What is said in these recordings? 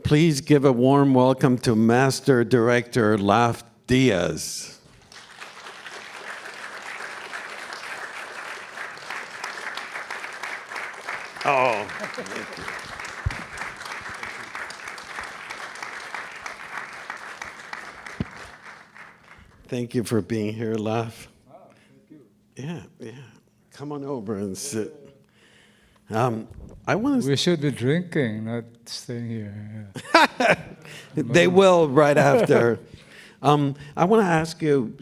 Please give a warm welcome to Master Director Lav Diaz. Oh. Thank you for being here, Lav. Ah, thank you. Yeah. Come on over and sit. I want to. We should be drinking, not staying here. They will right after. I want to ask you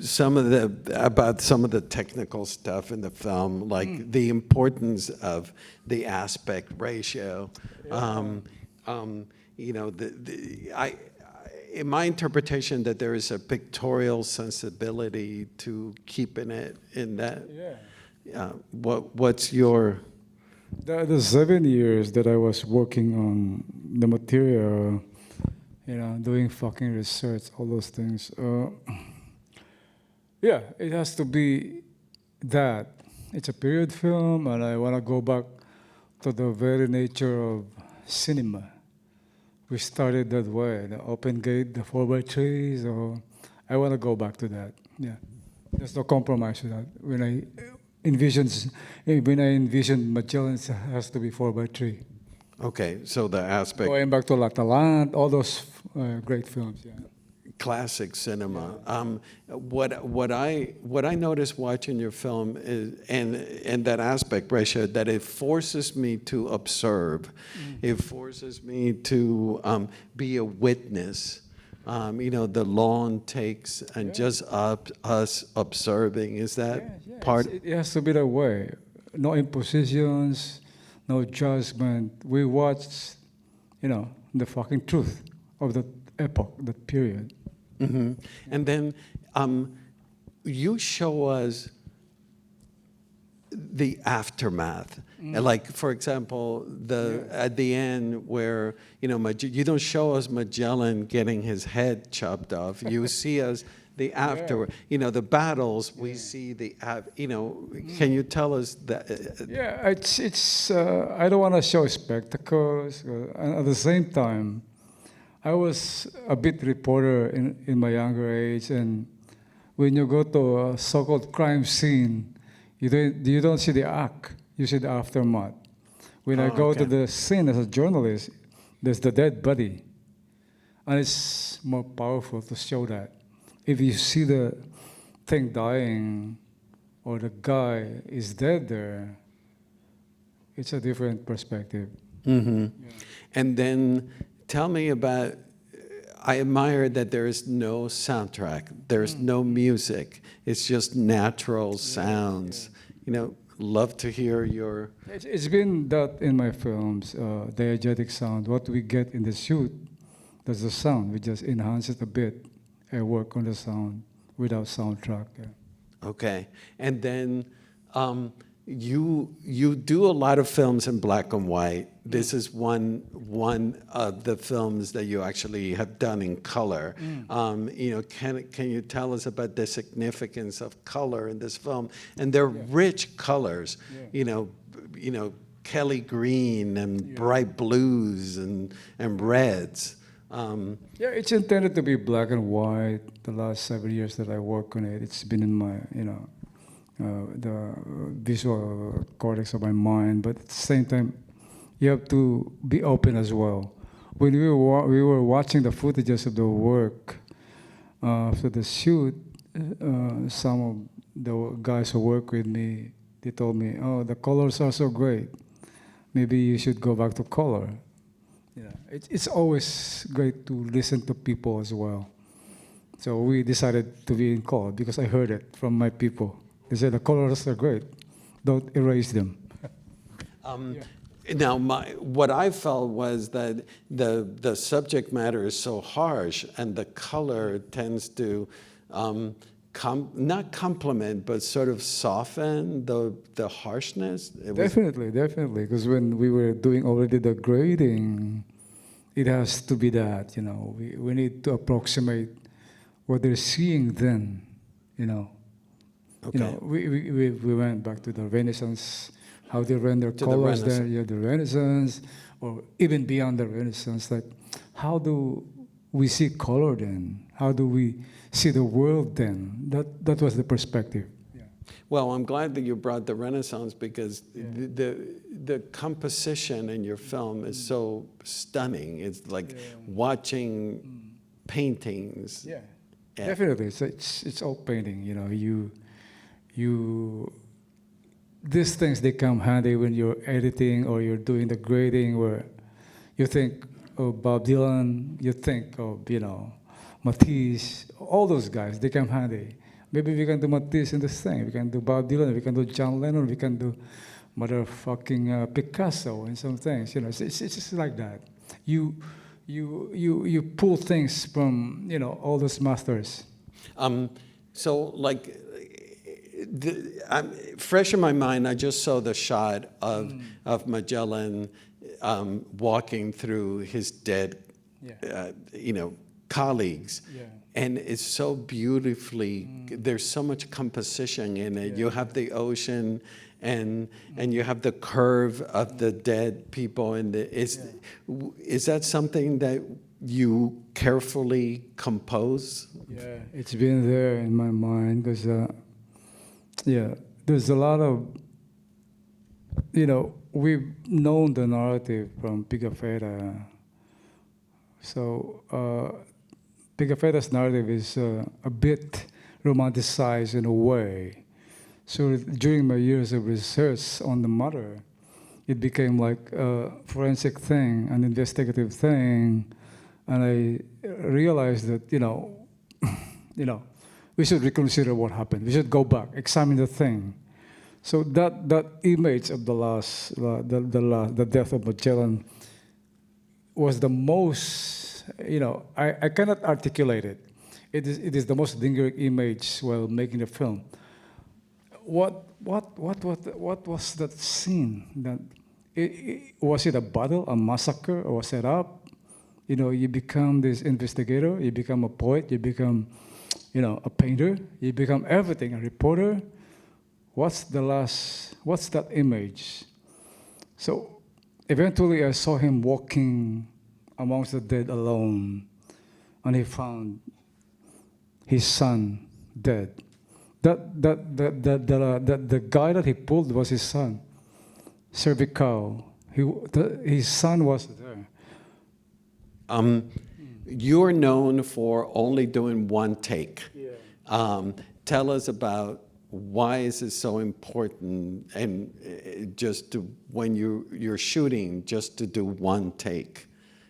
about some of the technical stuff in the film, like the importance of the aspect ratio. In my interpretation, that there is a pictorial sensibility to keeping it in that. Yeah. What's your? The 7 years that I was working on the material, doing fucking research, all those things. Yeah, it has to be that. It's a period film, and I want to go back to the very nature of cinema. We started that way, the open gate, the 4x3, so I want to go back to that. Yeah, there's no compromise with that. When I envisioned Magellan, it has to be 4x3. Okay, so the aspect. Going back to La Talent, all those great films. Yeah. Classic cinema. What I noticed watching your film is, and that aspect ratio, that it forces me to observe. It forces me to be a witness. The long takes and just us observing. Is that part? It has to be that way. No impositions, no judgment. We watch, the fucking truth of that epoch, that period. Mm-hmm. And then you show us the aftermath. Like, for example, at the end where, you don't show us Magellan getting his head chopped off. You see us the after, the battles, we see the, can you tell us that? Yeah, it's I don't want to show spectacles. And at the same time, I was a bit reporter in my younger age, and when you go to a so-called crime scene, you don't see the act, you see the aftermath. When I go to the scene as a journalist, there's the dead body, and it's more powerful to show that. If you see the thing dying or the guy is dead there, it's a different perspective. Mm-hmm. Yeah. And then tell me about, I admire that there is no soundtrack, there's no music, it's just natural sounds. Love to hear your... It's been that in my films, diegetic sound. What we get in the shoot, that's the sound. We just enhance it a bit and work on the sound without soundtrack. Yeah. Okay. And then you do a lot of films in black and white. This is one of the films that you actually have done in color. Can you tell us about the significance of color in this film? And they're rich colors. Kelly green and bright blues and reds. It's intended to be black and white. The last 7 years that I work on it, it's been in my the visual cortex of my mind, but at the same time, you have to be open as well. When we were watching the footages of the work after the shoot, some of the guys who work with me, they told me, "Oh, the colors are so great. Maybe you should go back to color." Yeah, it's always great to listen to people as well. So we decided to be in color because I heard it from my people. They said the colors are great. Don't erase them. Now, what I felt was that the subject matter is so harsh, and the color tends to not complement, but sort of soften the harshness. Definitely. Because when we were doing already the grading, it has to be that. We need to approximate what they're seeing then. Okay. We went back to the Renaissance, how they render colors there, the Renaissance, or even beyond the Renaissance, like how do we see color then? How do we see the world then? That was the perspective. Yeah. Well, I'm glad that you brought the Renaissance because the composition in your film is so stunning. It's like watching paintings. Yeah. Yeah. Definitely, it's all painting. You know, you these things, they come handy when you're editing or you're doing the grading, where you think of Bob Dylan, you think of, you know, Matisse, all those guys, they come handy. Maybe we can do Matisse in this thing. We can do Bob Dylan. We can do John Lennon. We can do motherfucking Picasso and some things. You know, it's just like that. You pull things from, you know, all those masters. So, like, fresh in my mind, I just saw the shot of Magellan walking through his dead, you know, colleagues. Yeah. And it's so beautifully, there's so much composition in it. You have the ocean and you have the curve of the dead people. And is that something that you carefully compose? Yeah, it's been there in my mind because, there's a lot of, you know, we've known the narrative from Pigafetta. So Pigafetta's narrative is a bit romanticized in a way. So during my years of research on the mother, it became like a forensic thing, an investigative thing, and I realized that, you know, we should reconsider what happened. We should go back, examine the thing. So that image of the death of Magellan was the most, you know, I cannot articulate it. It is the most lingering image while making the film. What was that scene? Was it a battle, a massacre, or set up? You know, you become this investigator, you become a poet, you become, you know, a painter, you become everything, a reporter. What's that image? So eventually I saw him walking amongst the dead alone, and he found his son dead. The guy that he pulled was his son, cervical. His son was there. You're known for only doing one take. Yeah. Tell us about why is it so important, and just to, when you're shooting, just to do one take,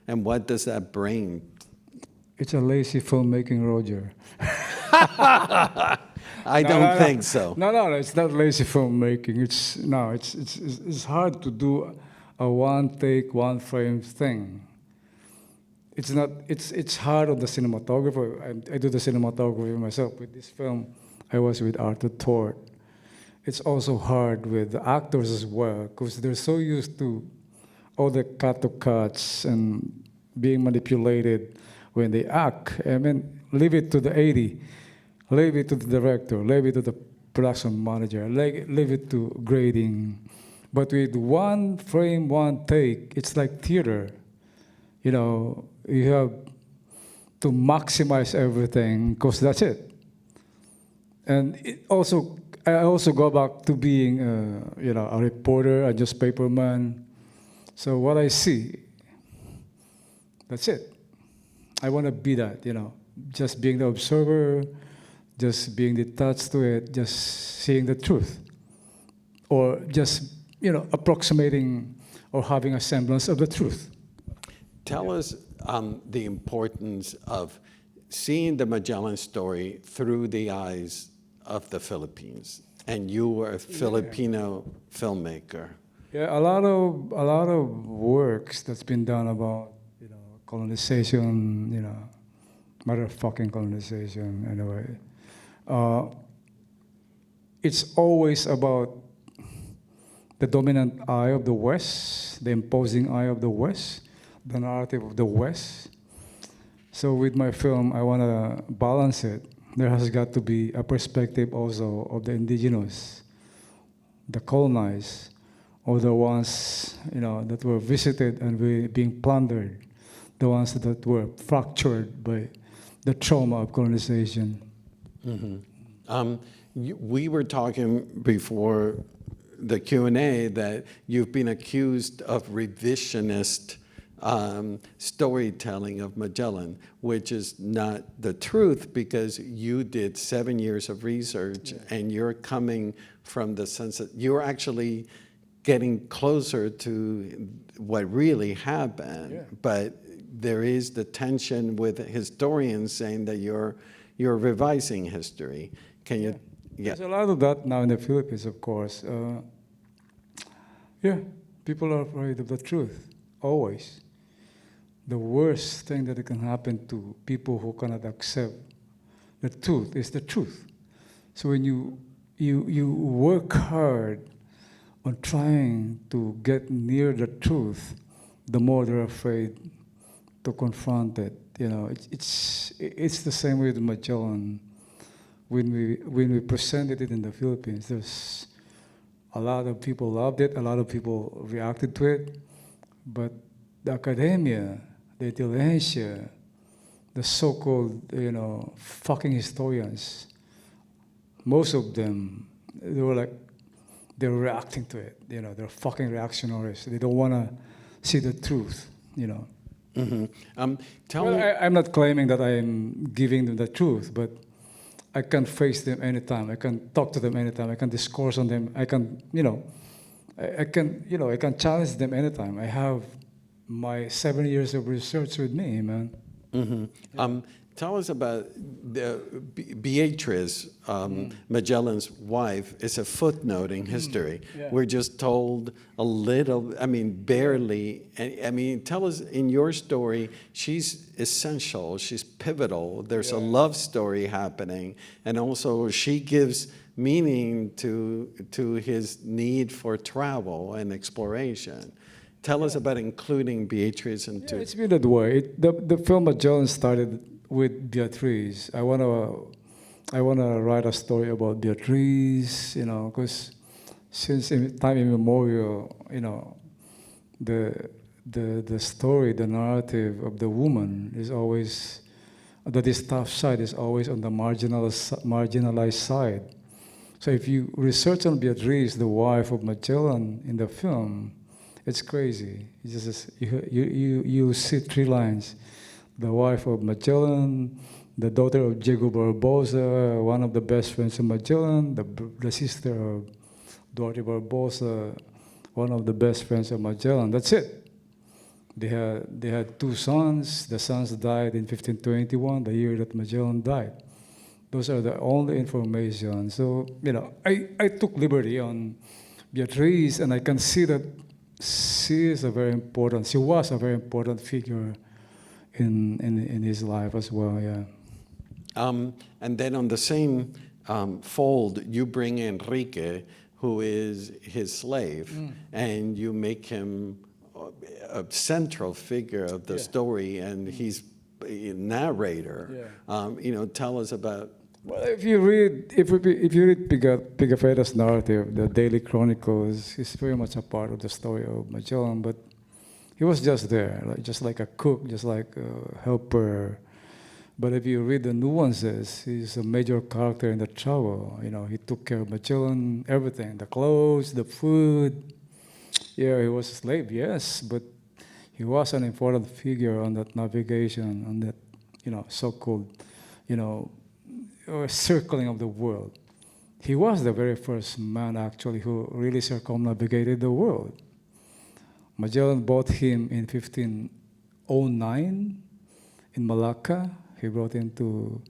and what does that bring? It's a lazy filmmaking, Roger. I don't think so. No, it's not lazy filmmaking. It's hard to do a one take, one frame thing. It's not. It's hard on the cinematographer. I do the cinematography myself. With this film, I was with Arthur Tort. It's also hard with the actors as well, because they're so used to all the cut-to-cuts and being manipulated when they act. I mean, leave it to the AD, leave it to the director, leave it to the production manager, leave it to grading. But with one frame, one take, it's like theater. You know, you have to maximize everything, because that's it. And I also go back to being, a reporter, a newspaperman. So what I see, that's it. I want to be that, just being the observer, just being detached to it, just seeing the truth, or just, approximating or having a semblance of the truth. Tell us the importance of seeing the Magellan story through the eyes of the Philippines, and you were a Filipino filmmaker. Yeah, a lot of works that's been done about colonization, motherfucking colonization. Anyway, it's always about the dominant eye of the West, the imposing eye of the West, the narrative of the West. So with my film, I want to balance it. There has got to be a perspective also of the indigenous, the colonized, or the ones that were visited and being plundered. the ones that were fractured by the trauma of colonization. We were talking before the Q&A that you've been accused of revisionist storytelling of Magellan, which is not the truth because you did 7 years of research and you're coming from the sense that you're actually getting closer to what really happened. But there is the tension with historians saying that you're revising history. Can you? There's a lot of that now in the Philippines, of course. People are afraid of the truth, always. The worst thing that can happen to people who cannot accept the truth is the truth. So when you work hard on trying to get near the truth, the more they're afraid to confront it. You know, it's the same with Magellan. When we presented it in the Philippines, there's a lot of people loved it, a lot of people reacted to it, but the academia, the intelligentsia, the so-called, fucking historians, most of them, they're reacting to it. They're fucking reactionaries. They don't want to see the truth. Tell me. I'm not claiming that I'm giving them the truth, but I can face them anytime. I can talk to them anytime. I can discourse on them. I can, I can challenge them anytime. I have my 7 years of research with me, man. Tell us about Beatrice, Magellan's wife, is a footnote in history. We're just told a little, barely. Tell us, in your story, she's essential, she's pivotal. There's a love story happening, and also she gives meaning to his need for travel and exploration. Tell us about including Beatrice into... It's been that way. The film Magellan started with Beatrice. I wanna write a story about Beatrice, because since time immemorial, the story, the narrative of the woman is always, the tough side is always on the marginalized side. So if you research on Beatrice, the wife of Magellan in the film, it's crazy. It's just, you see 3 lines. The wife of Magellan, the daughter of Diego Barbosa, one of the best friends of Magellan, the sister of Duarte Barbosa, one of the best friends of Magellan. That's it. They had 2 sons. The sons died in 1521, the year that Magellan died. Those are the only information. So, I took liberty on Beatrice, and I can see that she was a very important figure in his life as well, and then on the same fold, you bring Enrique, who is his slave, and you make him a central figure of the story, and he's a narrator. Tell us about... Well, if you read Pigafetta's narrative, the Daily Chronicles, is very much a part of the story of Magellan, but he was just there, just like a cook, just like a helper. But if you read the nuances, he's a major character in the travel. He took care of Magellan, everything, the clothes, the food. Yeah, he was a slave, yes, but he was an important figure on that navigation, on that, so-called, circling of the world. He was the very first man, actually, who really circumnavigated the world. Magellan bought him in 1509 in Malacca. He brought him to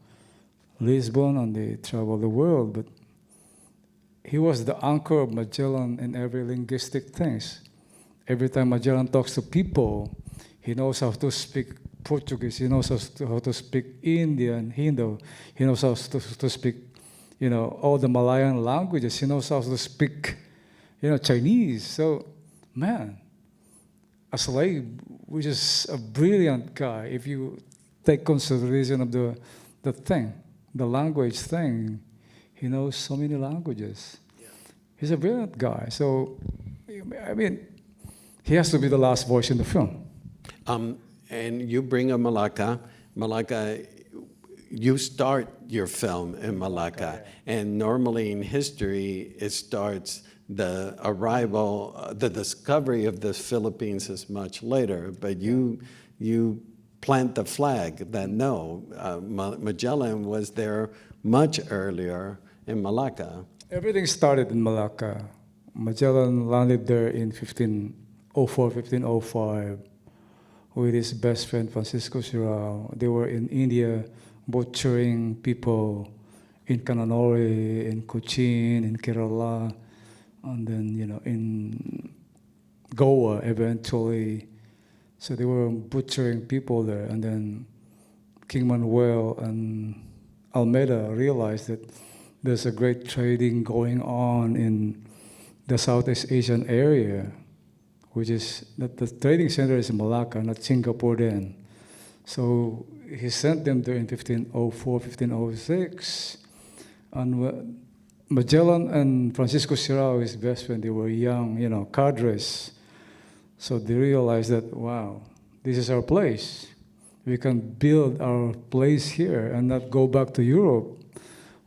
Lisbon, and they traveled the world. But he was the anchor of Magellan in every linguistic things. Every time Magellan talks to people, he knows how to speak Portuguese. He knows how to speak Indian, Hindu. He knows how to speak, all the Malayan languages. He knows how to speak, Chinese. So, man, a slave, which is a brilliant guy. If you take consideration of the language thing, he knows so many languages. Yeah. He's a brilliant guy. So, he has to be the last voice in the film. and you bring a Malacca. Malacca, you start your film in Malacca, and normally in history, it starts the arrival, the discovery of the Philippines is much later, but you plant the flag that no, Magellan was there much earlier in Malacca. Everything started in Malacca. Magellan landed there in 1504, 1505 with his best friend Francisco Sirao. They were in India butchering people in Cananore, in Cochin, in Kerala, and then, in Goa eventually. So they were butchering people there. And then King Manuel and Almeida realized that there's a great trading going on in the Southeast Asian area, which is that the trading center is in Malacca, not Singapore then. So he sent them there in 1504, 1506. And Magellan and Francisco Sirao, his best friend, they were young, cadres. So they realized that, wow, this is our place. We can build our place here and not go back to Europe,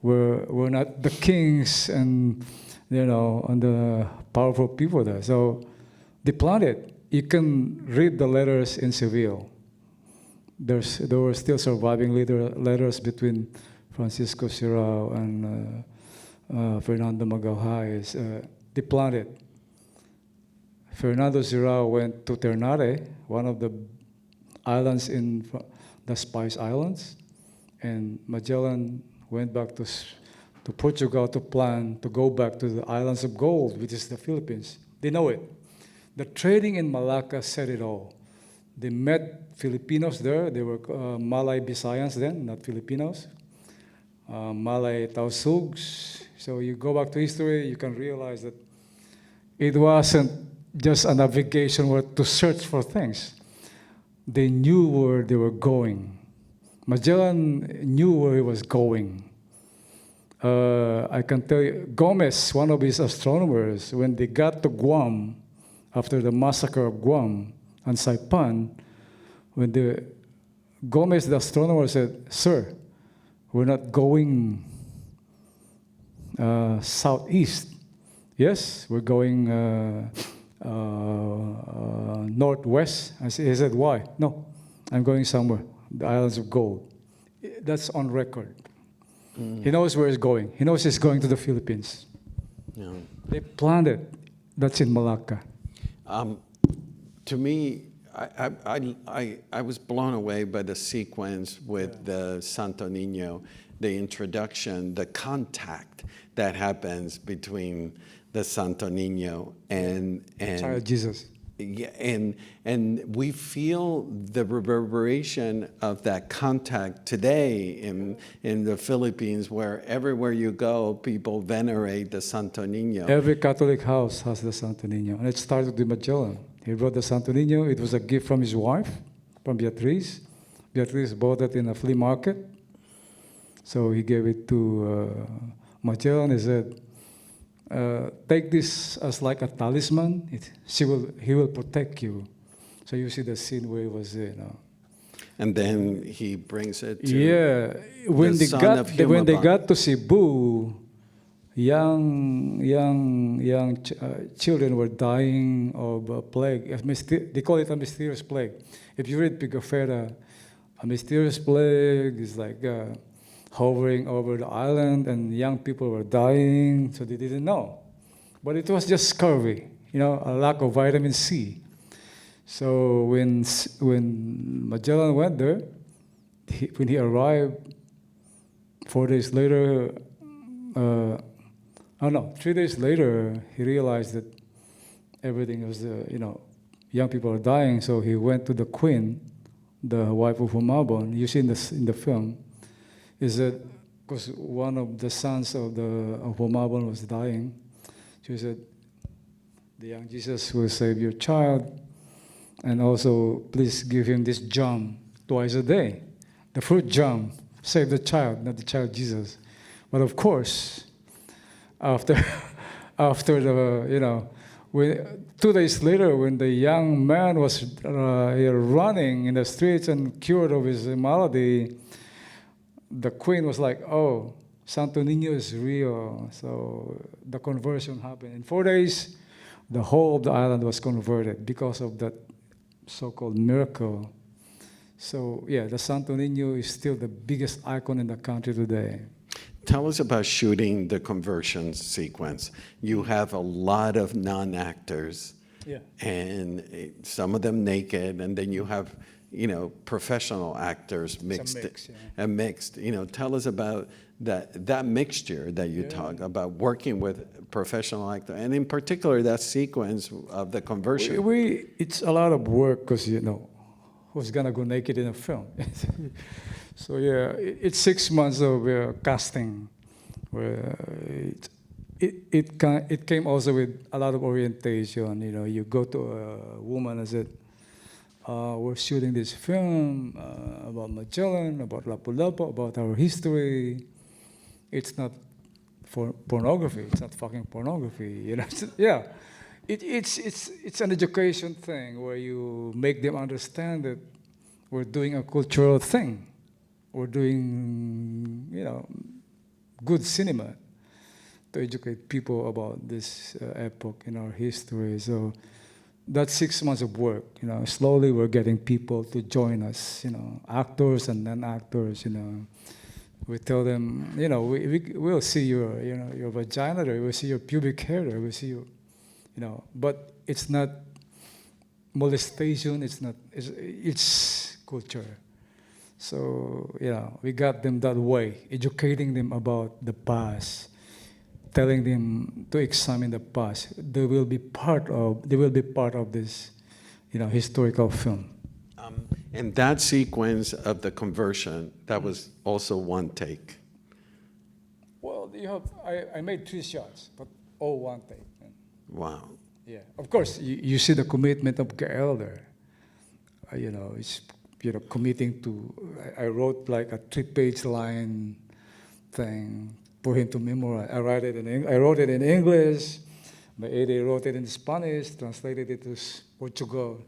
where we're not the kings and, and the powerful people there. So they planned it. You can read the letters in Seville. There were still surviving letters between Francisco Sirao and Fernando Magalhaes. They planned it. Fernando Sirao went to Ternate, one of the islands in the Spice Islands, and Magellan went back to Portugal to plan to go back to the islands of gold, which is the Philippines. They know it. The trading in Malacca said it all. They met Filipinos there. They were Malay Bisayans then, not Filipinos. Malay Tausugs. So you go back to history, you can realize that it wasn't just a navigation or to search for things. They knew where they were going. Magellan knew where he was going. I can tell you, Gomez, one of his astronomers, when they got to Guam, after the massacre of Guam and Saipan, when Gomez, the astronomer, said, "Sir, we're not going southeast. Yes, we're going northwest." He said, "Why?" "No, I'm going somewhere, the Islands of Gold." That's on record. He knows where he's going. He knows he's going to the Philippines. Yeah. They planned it. That's in Malacca. To me, I was blown away by the sequence with the Santo Niño, the introduction, the contact that happens between the Santo Niño and Child Jesus. Yeah, and we feel the reverberation of that contact today in the Philippines, where everywhere you go, people venerate the Santo Niño. Every Catholic house has the Santo Niño. And it started with Magellan. He brought the Santo Niño. It was a gift from his wife, from Beatriz. Beatriz bought it in a flea market. So he gave it to Magellan. He said, take this as like a talisman. He will protect you. So you see the scene where he was there. And then he brings it to when the son of when they Humabon. got to Cebu, young children were dying of a plague. They call it a mysterious plague. If you read Pigafetta, a mysterious plague is like hovering over the island, and young people were dying, so they didn't know. But it was just scurvy, a lack of vitamin C. So when Magellan went there, when he arrived, 4 days later, 3 days later, he realized that everything was, young people are dying. So he went to the queen, the wife of Humabon. You see in the film, is that because one of the sons of Humabon was dying. She said, "The young Jesus will save your child, and also please give him this jam twice a day. The fruit jam, save the child, not the child Jesus." But of course, after the 2 days later, when the young man was running in the streets and cured of his malady, the queen was like, "Oh, Santo Niño is real." So the conversion happened. In 4 days, the whole of the island was converted because of that so-called miracle. So yeah, the Santo Niño is still the biggest icon in the country today. Tell us about shooting the conversion sequence. You have a lot of non-actors, Yeah. and some of them naked, and then you have, professional actors mixed. mix, yeah. And mixed. Tell us about that mixture that you talk about, working with professional actors, and in particular that sequence of the conversion. It's a lot of work because who's gonna go naked in a film? So yeah, it's 6 months of casting. Where it came also with a lot of orientation. You go to a woman and said, "We're shooting this film about Magellan, about Lapu-Lapu, about our history. It's not for pornography. It's not fucking pornography." Yeah, it's an education thing where you make them understand that we're doing a cultural thing. We're doing, good cinema to educate people about this epoch in our history. So that's 6 months of work. Slowly we're getting people to join us. Actors and non-actors. We tell them, we'll see your vagina, or we'll see your pubic hair, or we'll see you, But it's not molestation. It's culture. So, we got them that way, educating them about the past, telling them to examine the past. They will be part of this, historical film. And that sequence of the conversion, that was also one take. Well, I made 3 shots, but all one take. Wow. Yeah, of course, you see the commitment of Gael there. It's committing to. I wrote like a 3-page line thing for him to memorize. I wrote it in English. My AD wrote it in Spanish, translated it to Portugal.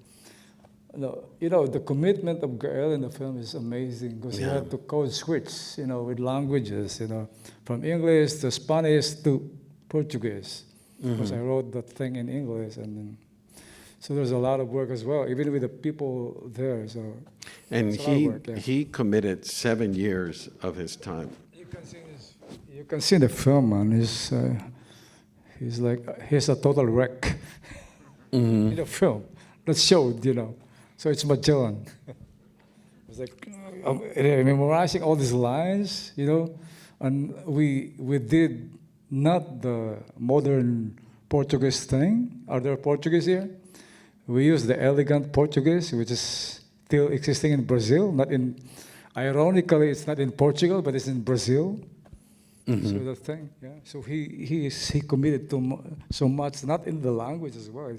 The commitment of Gael in the film is amazing because he had to code switch, with languages, from English to Spanish to Portuguese. Because I wrote that thing in English, and then, so there's a lot of work as well, even with the people there. So, and he committed 7 years of his time. You can see in the film, man. He's a total wreck in the film. That showed, So it's Magellan. It's like memorizing all these lines, and we did not the modern Portuguese thing. Are there Portuguese here? We use the elegant Portuguese, which is still existing in Brazil. Ironically, it's not in Portugal, but it's in Brazil. So that thing, yeah. So he committed to so much, not in the language as well,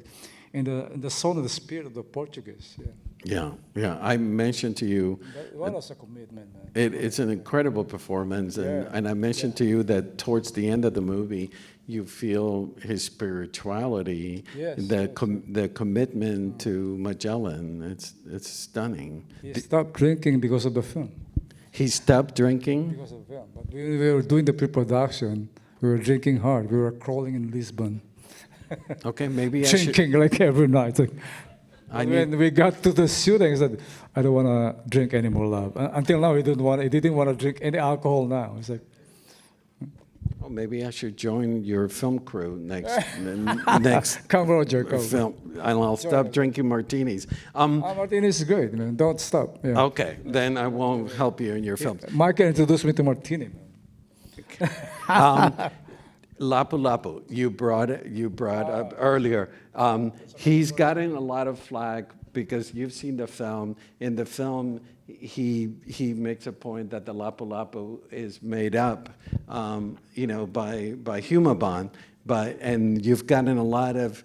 in the soul and the spirit of the Portuguese. Yeah. Yeah. I mentioned to you. That was a commitment, man. It's an incredible performance, and I mentioned to you that towards the end of the movie, you feel his spirituality, the commitment to Magellan. It's stunning. He stopped drinking because of the film. He stopped drinking? Because of the film. But when we were doing the pre-production, we were drinking hard. We were crawling in Lisbon. Okay, maybe drinking like every night. When we got to the shooting, I said, "I don't want to drink anymore, Love." Until now, he didn't want to drink any alcohol now. It's like, well, maybe I should join your film crew next come, Roger, come. film, and I'll stop drinking martinis. Martinis is great, man. Don't stop. Yeah. Okay, then I won't help you in your film. Michael introduced me to martini, man. Lapu-Lapu, you brought up earlier. He's gotten a lot of flack because you've seen the film. In the film, he makes a point that the Lapu-Lapu is made up, by Humabon, and you've gotten a lot of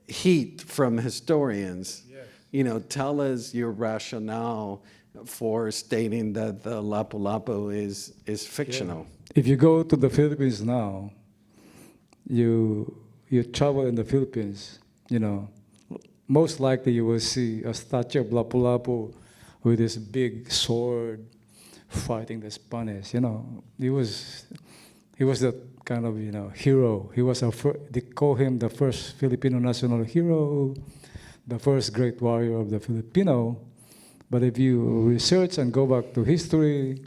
heat from historians. Yes. Tell us your rationale for stating that the Lapu-Lapu is fictional. If you go to the Philippines now, you you travel in the Philippines, you know, most likely you will see a statue of Lapu-Lapu with this big sword fighting the Spanish. You know, he was that kind of, you know, hero. He was they call him the first Filipino national hero, the first great warrior of the Filipino. But if you research and go back to history,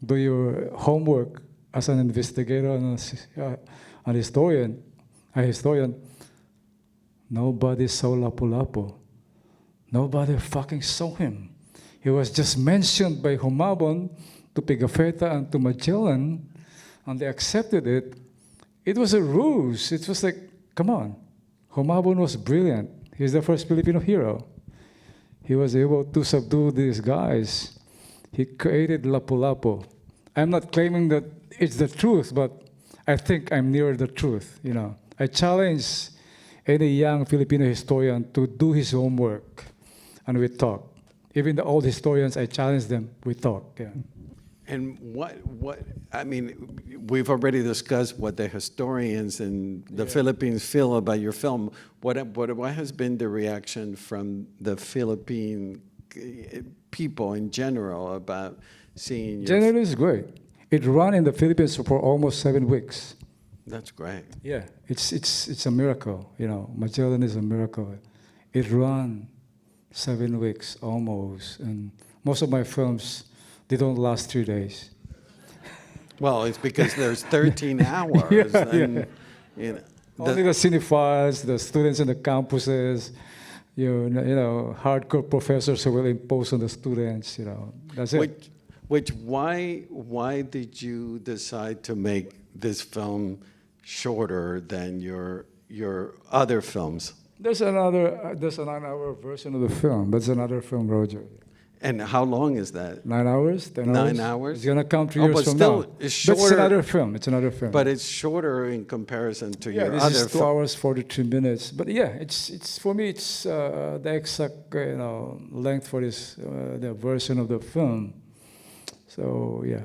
do your homework as an investigator and a historian, nobody saw Lapu-Lapu. Nobody fucking saw him. He was just mentioned by Humabon to Pigafetta and to Magellan, and they accepted it. It was a ruse. It was like, come on. Humabon was brilliant. He's the first Filipino hero. He was able to subdue these guys. He created Lapu-Lapu. I'm not claiming that it's the truth, but I think I'm near the truth, you know. I challenge any young Filipino historian to do his homework, and we talk. Even the old historians, I challenge them, we talk. Yeah. And I mean, we've already discussed what the historians in the Philippines feel about your film. What has been the reaction from the Philippine people in general about seeing your Generally, it's great. It ran in the Philippines for almost 7 weeks. That's great. Yeah, it's a miracle. You know, Magellan is a miracle. It ran 7 weeks almost, and most of my films, they don't last 3 days. Well, it's because there's 13 hours. Yeah, and, you know, Only the cinephiles, the students in the campuses, you know, hardcore professors who will impose on the students. You know, that's it. Why did you decide to make this film shorter than your other films? There's an 9-hour version of the film. That's another film, Roger. And how long is that? 9 hours? 10 hours? 9 hours? It's gonna come 3 Oh, years but from still, now. it's But it's shorter. another film. It's another film. But it's shorter in comparison to yeah, your this other is 2 film. hours 42 minutes. But yeah, it's for me. It's the exact length for this the version of the film. So yeah,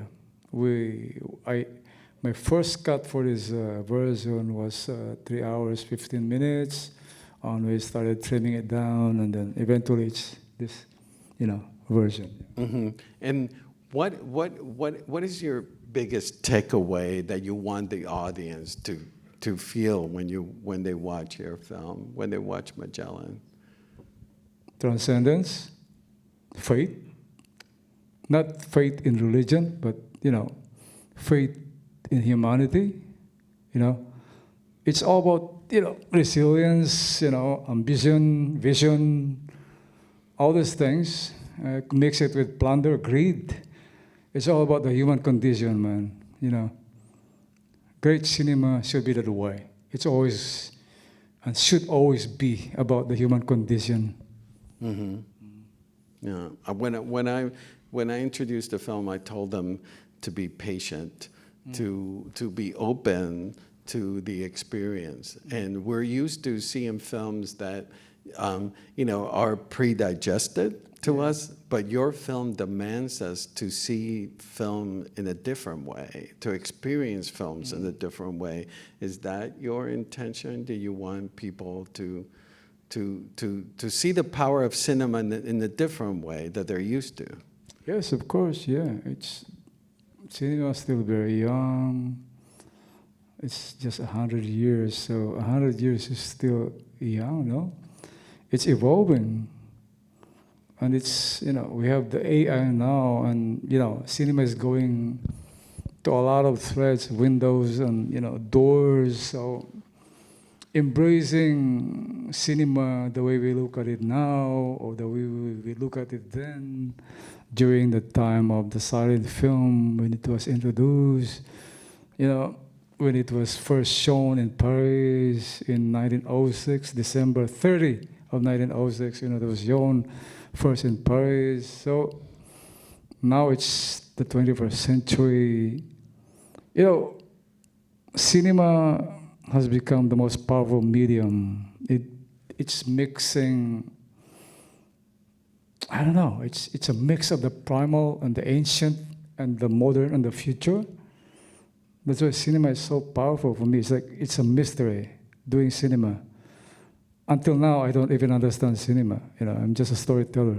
my first cut for this version was 3 hours 15 minutes, and we started trimming it down, and then eventually it's this, version. Mm-hmm. And what is your biggest takeaway that you want the audience to feel when they watch your film, when they watch Magellan? Transcendence, faith, not faith in religion, but faith in humanity. It's all about resilience, ambition, vision, all these things. Mix it with plunder, greed. It's all about the human condition, man. Great cinema should be that way. It's always and should always be about the human condition. Mm-hmm. Yeah. When I introduced the film, I told them to be patient, to be open to the experience. And we're used to seeing films that are pre-digested to us, but your film demands us to see film in a different way, to experience films in a different way. Is that your intention? Do you want people to see the power of cinema in a different way that they're used to? Yes, of course, yeah. Cinema is still very young. It's just 100 years, so 100 years is still young, no? It's evolving. And it's, we have the AI now, and, cinema is going to a lot of threads, windows, and, doors. So embracing cinema the way we look at it now, or the way we look at it then, during the time of the silent film, when it was introduced, when it was first shown in Paris in 1906, December 30 of 1906, it was shown first in Paris. So now it's the 21st century. Cinema has become the most powerful medium. It's mixing, I don't know, it's a mix of the primal and the ancient and the modern and the future. That's why cinema is so powerful for me. It's like, it's a mystery. doing cinema. Until now, I don't even understand cinema. You know, I'm just a storyteller.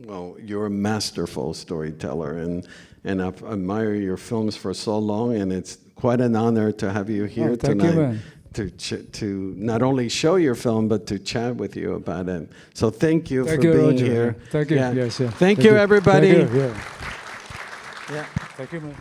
Well, you're a masterful storyteller, and I've admired your films for so long, and it's quite an honor to have you here Thank tonight. you, man. To not only show your film, but to chat with you about it. So thank you for you, being Roger. here. Thank you. Yeah. Yes, yeah. Thank you, everybody. Thank you. Yeah. Yeah. Thank you, man.